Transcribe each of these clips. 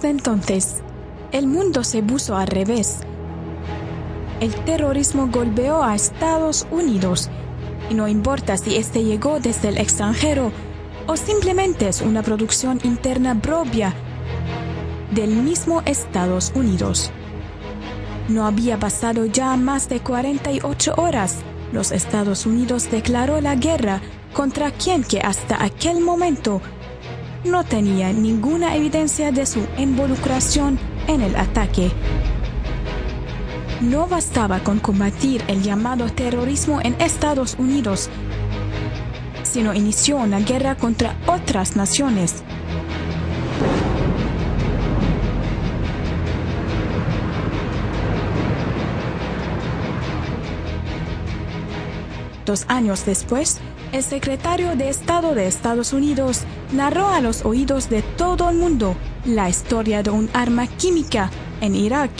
Desde entonces, el mundo se puso al revés. El terrorismo golpeó a Estados Unidos, y no importa si este llegó desde el extranjero o simplemente es una producción interna propia del mismo Estados Unidos. No había pasado ya más de 48 horas. Los Estados Unidos declaró la guerra contra quien que hasta aquel momento no tenía ninguna evidencia de su involucración en el ataque. No bastaba con combatir el llamado terrorismo en Estados Unidos, sino inició una guerra contra otras naciones. Dos años después, el secretario de Estado de Estados Unidos narró a los oídos de todo el mundo la historia de un arma química en Irak.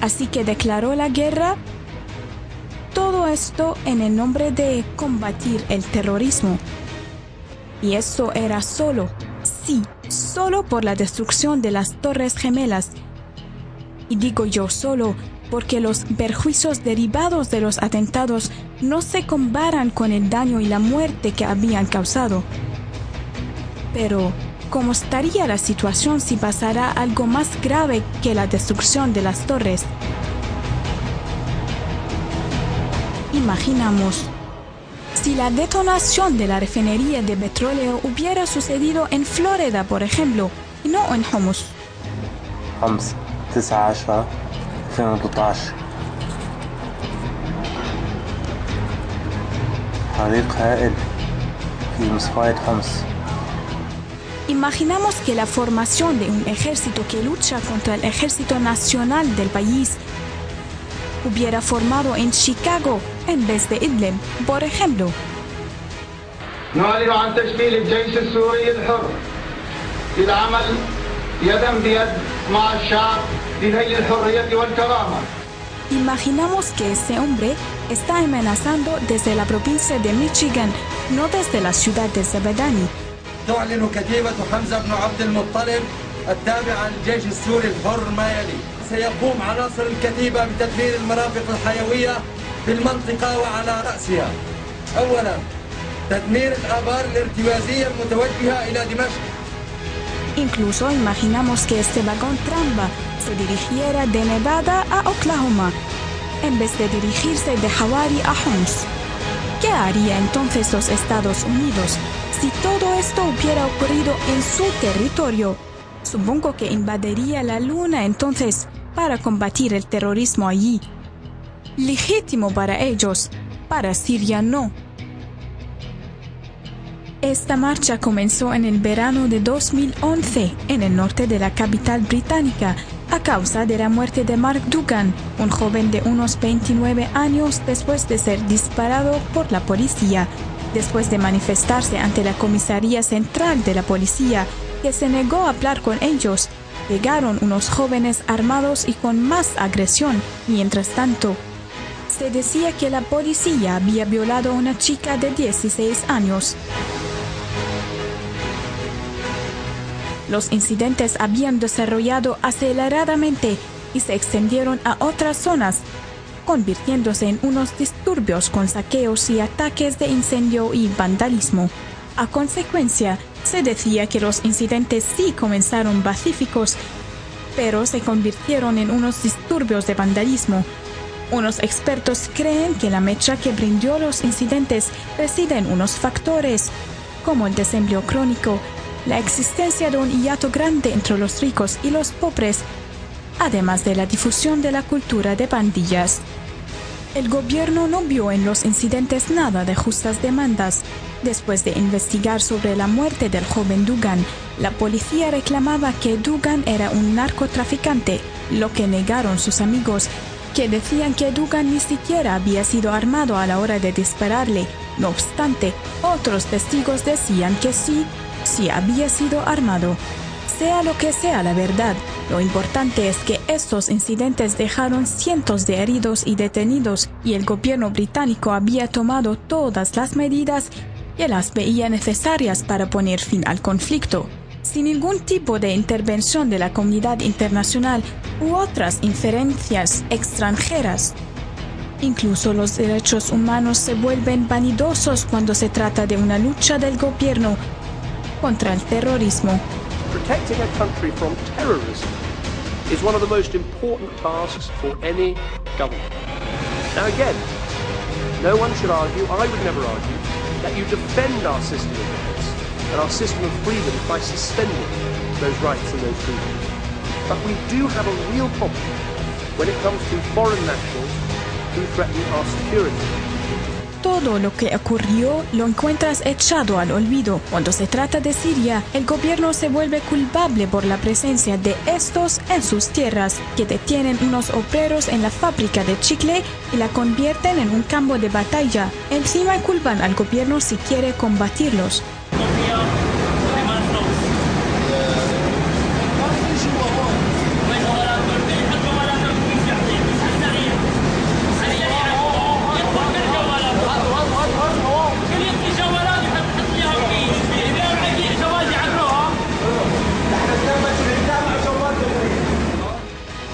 Así que declaró la guerra. Todo esto en el nombre de combatir el terrorismo. Y eso era solo por la destrucción de las Torres Gemelas. Y digo yo solo porque los perjuicios derivados de los atentados no se comparan con el daño y la muerte que habían causado. Pero, ¿cómo estaría la situación si pasara algo más grave que la destrucción de las torres? Imaginamos, si la detonación de la refinería de petróleo hubiera sucedido en Florida, por ejemplo, y no en Homs. 5/10/2013 حريق هائل في مصفاية حمص. Imaginamos que la formación de un ejército que lucha contra el ejército nacional del país hubiera formado en Chicago en vez de Idlib, por ejemplo. نعلن عن تشكيل الجيش السوري الحر للعمل يدا بيد مع الشعب لنيل الحرية والكرامة. Imaginamos que ese hombre está amenazando desde la provincia de Michigan, no desde la ciudad de Zabadani. تعلن كتيبة حمزة بن عبد المطلب التابعة للجيش السوري الحر ما يلي: سيقوم عناصر الكتيبة بتدمير المرافق الحيوية في المنطقة وعلى رأسها أولا تدمير الآبار الارتوازية المتوجهة إلى دمشق. Incluso imaginamos que este vagón trampa se dirigiera de Nevada a Oklahoma, en vez de dirigirse de Hawari a Homs. ¿Qué haría entonces los Estados Unidos si todo esto hubiera ocurrido en su territorio? Supongo que invadiría la Luna entonces para combatir el terrorismo allí. Legítimo para ellos, para Siria no. Esta marcha comenzó en el verano de 2011 en el norte de la capital británica a causa de la muerte de Mark Duggan, un joven de unos 29 años después de ser disparado por la policía. Después de manifestarse ante la comisaría central de la policía, que se negó a hablar con ellos, llegaron unos jóvenes armados y con más agresión. Mientras tanto, se decía que la policía había violado a una chica de 16 años. Los incidentes habían desarrollado aceleradamente y se extendieron a otras zonas, convirtiéndose en unos disturbios con saqueos y ataques de incendio y vandalismo. A consecuencia, se decía que los incidentes sí comenzaron pacíficos, pero se convirtieron en unos disturbios de vandalismo. Unos expertos creen que la mecha que brindó los incidentes reside en unos factores, como el desempleo crónico, la existencia de un hiato grande entre los ricos y los pobres, además de la difusión de la cultura de pandillas. El gobierno no vio en los incidentes nada de justas demandas. Después de investigar sobre la muerte del joven Duggan, la policía reclamaba que Duggan era un narcotraficante, lo que negaron sus amigos, que decían que Duggan ni siquiera había sido armado a la hora de dispararle. No obstante, otros testigos decían que sí había sido armado. Sea lo que sea la verdad, lo importante es que estos incidentes dejaron cientos de heridos y detenidos, y el gobierno británico había tomado todas las medidas que las veía necesarias para poner fin al conflicto. sin ningún tipo de intervención de la comunidad internacional u otras injerencias extranjeras. Incluso los derechos humanos se vuelven vanidosos cuando se trata de una lucha del gobierno contra el terrorismo. Protecting a country from terrorism is one of the most important tasks for any government. Now again, no one should argue, I would never argue, that you defend our system of rights and our system of freedom by suspending those rights and those freedoms. But we do have a real problem when it comes to foreign nationals who threaten our security. Todo lo que ocurrió lo encuentras echado al olvido. Cuando se trata de Siria, el gobierno se vuelve culpable por la presencia de estos en sus tierras, que detienen unos obreros en la fábrica de chicle y la convierten en un campo de batalla. Encima culpan al gobierno si quiere combatirlos.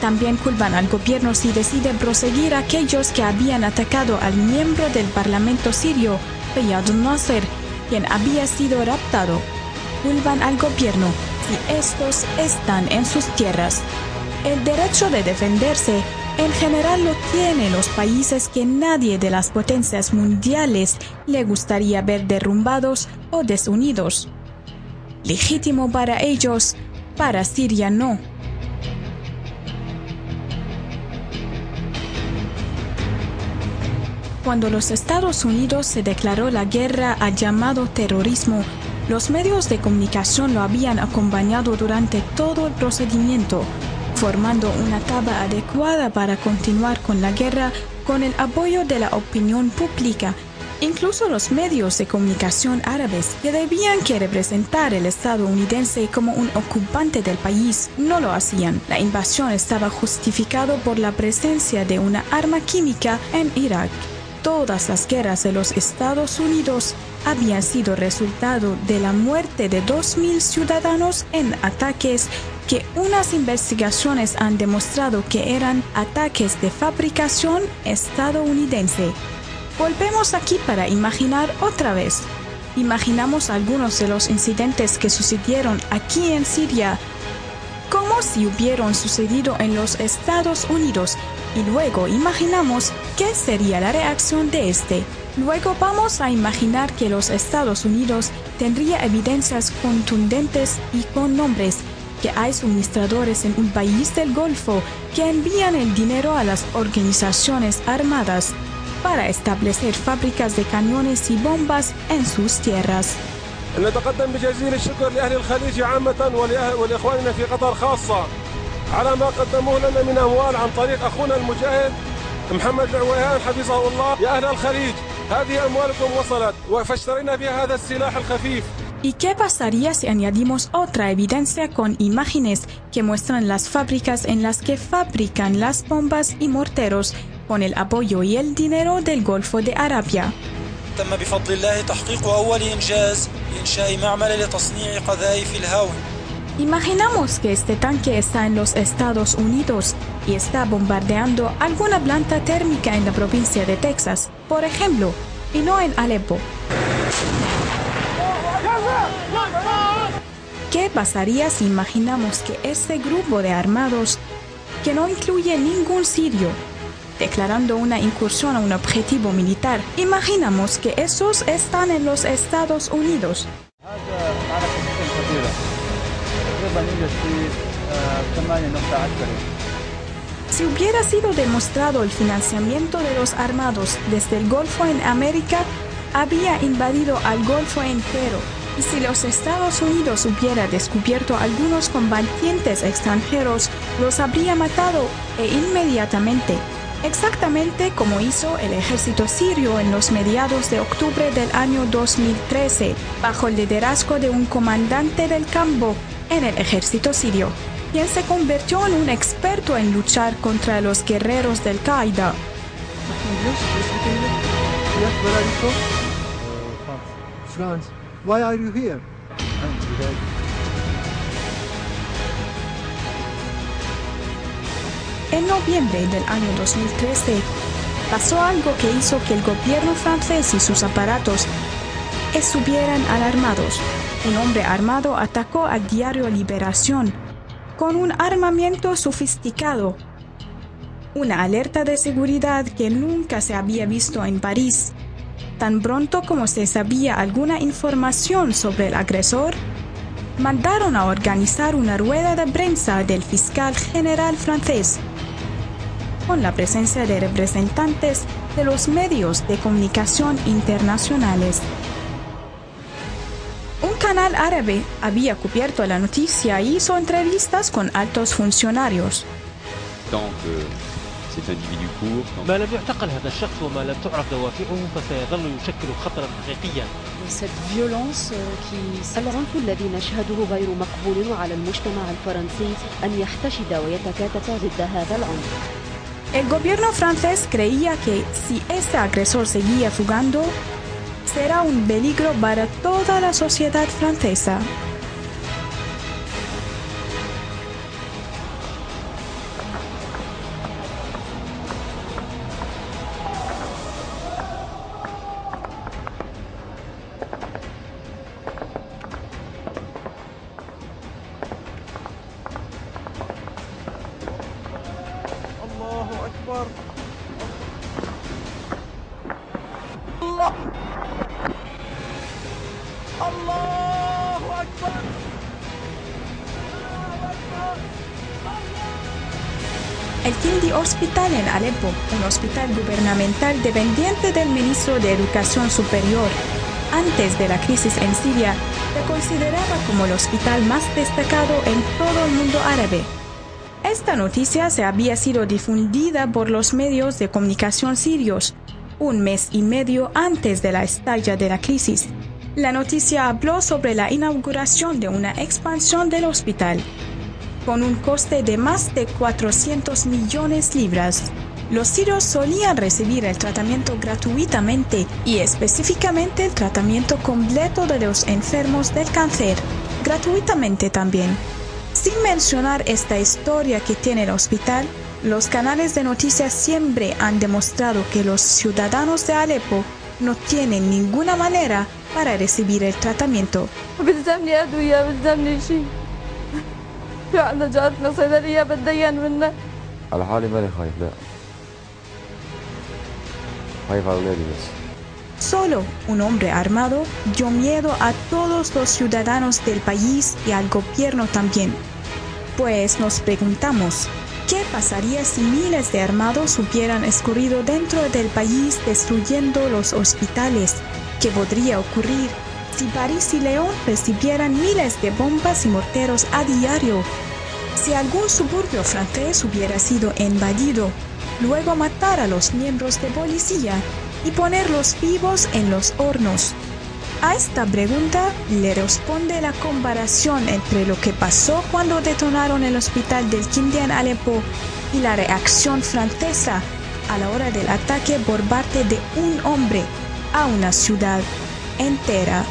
También culpan al gobierno si decide proseguir a aquellos que habían atacado al miembro del parlamento sirio, Riyad al-Nasser, quien había sido raptado. Culpan al gobierno si estos están en sus tierras. El derecho de defenderse en general lo tienen los países que nadie de las potencias mundiales le gustaría ver derrumbados o desunidos. Legítimo para ellos, para Siria no. Cuando los Estados Unidos se declaró la guerra al llamado terrorismo, los medios de comunicación lo habían acompañado durante todo el procedimiento, formando una tabla adecuada para continuar con la guerra con el apoyo de la opinión pública. Incluso los medios de comunicación árabes, que debían representar el estadounidense como un ocupante del país, no lo hacían. La invasión estaba justificada por la presencia de una arma química en Irak. Todas las guerras de los Estados Unidos habían sido resultado de la muerte de 2.000 ciudadanos en ataques que unas investigaciones han demostrado que eran ataques de fabricación estadounidense. Volvemos aquí para imaginar otra vez. Imaginamos algunos de los incidentes que sucedieron aquí en Siria como si hubieran sucedido en los Estados Unidos, y luego imaginamos qué sería la reacción de este. Luego vamos a imaginar que los Estados Unidos tendría evidencias contundentes y con nombres que hay suministradores en un país del Golfo que envían el dinero a las organizaciones armadas para establecer fábricas de cañones y bombas en sus tierras. نتقدم بجزيل الشكر لأهل الخليج عامة ولإخواننا في قطر خاصة على ما قدموه لنا من أموال عن طريق أخونا المجاهد محمد العويهان حفظه الله. يا أهل الخليج هذه أموالكم وصلت فاشترينا بها هذا السلاح الخفيف. ¿Y qué pasaría si añadimos otra evidencia con imágenes que muestran las fábricas en las que fabrican las bombas y morteros con el apoyo y el dinero del Golfo de Arabia? تم بفضل الله تحقيق أول إنجاز بإنشاء معمل لتصنيع قذائف الهاون. Imaginamos que este tanque está en los Estados Unidos y está bombardeando alguna planta térmica en la provincia de Texas, por ejemplo, y no en Alepo. ¿Qué pasaría si imaginamos que este grupo de armados, que no incluye ningún sirio, declarando una incursión a un objetivo militar, imaginamos que esos están en los Estados Unidos? Si hubiera sido demostrado el financiamiento de los armados desde el Golfo en América, había invadido al Golfo entero. Y si los Estados Unidos hubiera descubierto algunos combatientes extranjeros, los habría matado inmediatamente. Exactamente como hizo el ejército sirio en los mediados de octubre del año 2013, bajo el liderazgo de un comandante del campo en el ejército sirio, quien se convirtió en un experto en luchar contra los guerreros del Qaeda. France. Why are you here? en noviembre del año 2013, pasó algo que hizo que el gobierno francés y sus aparatos estuvieran alarmados. Un hombre armado atacó al diario Liberación con un armamento sofisticado, una alerta de seguridad que nunca se había visto en París. Tan pronto como se sabía alguna información sobre el agresor, mandaron a organizar una rueda de prensa del fiscal general francés, con la presencia de representantes de los medios de comunicación internacionales. Un canal árabe había cubierto la noticia y hizo entrevistas con altos funcionarios. ما لم يعتقل هذا الشخص وما لم تعرف دوافعه فسيظل يشكل خطرا حقيقيا. العنف الذي نشهده غير مقبول وعلى المجتمع الفرنسي أن يحتشد ويتكاتف ضد هذا العنف. El gobierno francés creía que si este agresor seguía fugando, será un peligro para toda la sociedad francesa. El Kindi Hospital en Alepo, un hospital gubernamental dependiente del ministro de Educación Superior, antes de la crisis en Siria, se consideraba como el hospital más destacado en todo el mundo árabe. Esta noticia se había sido difundida por los medios de comunicación sirios un mes y medio antes de la estalla de la crisis. La noticia habló sobre la inauguración de una expansión del hospital, con un coste de más de 400 millones de libras. Los sirios solían recibir el tratamiento gratuitamente y específicamente el tratamiento completo de los enfermos del cáncer, gratuitamente también. Sin mencionar esta historia que tiene el hospital, los canales de noticias siempre han demostrado que los ciudadanos de Alepo no tienen ninguna manera para recibir el tratamiento. على حالي ماني خايف لا خايف على أولادي بس. Solo un hombre armado dio miedo a todos los ciudadanos del país y al gobierno también. Pues nos preguntamos, ¿qué pasaría si miles de armados hubieran escurrido dentro del país destruyendo los hospitales? ¿Qué podría ocurrir si París y León recibieran miles de bombas y morteros a diario? Si algún suburbio francés hubiera sido invadido, luego matar a los miembros de policía y ponerlos vivos en los hornos. A esta pregunta le responde la comparación entre lo que pasó cuando detonaron el hospital del Kindi en Alepo y la reacción francesa a la hora del ataque por parte de un hombre a una ciudad entera.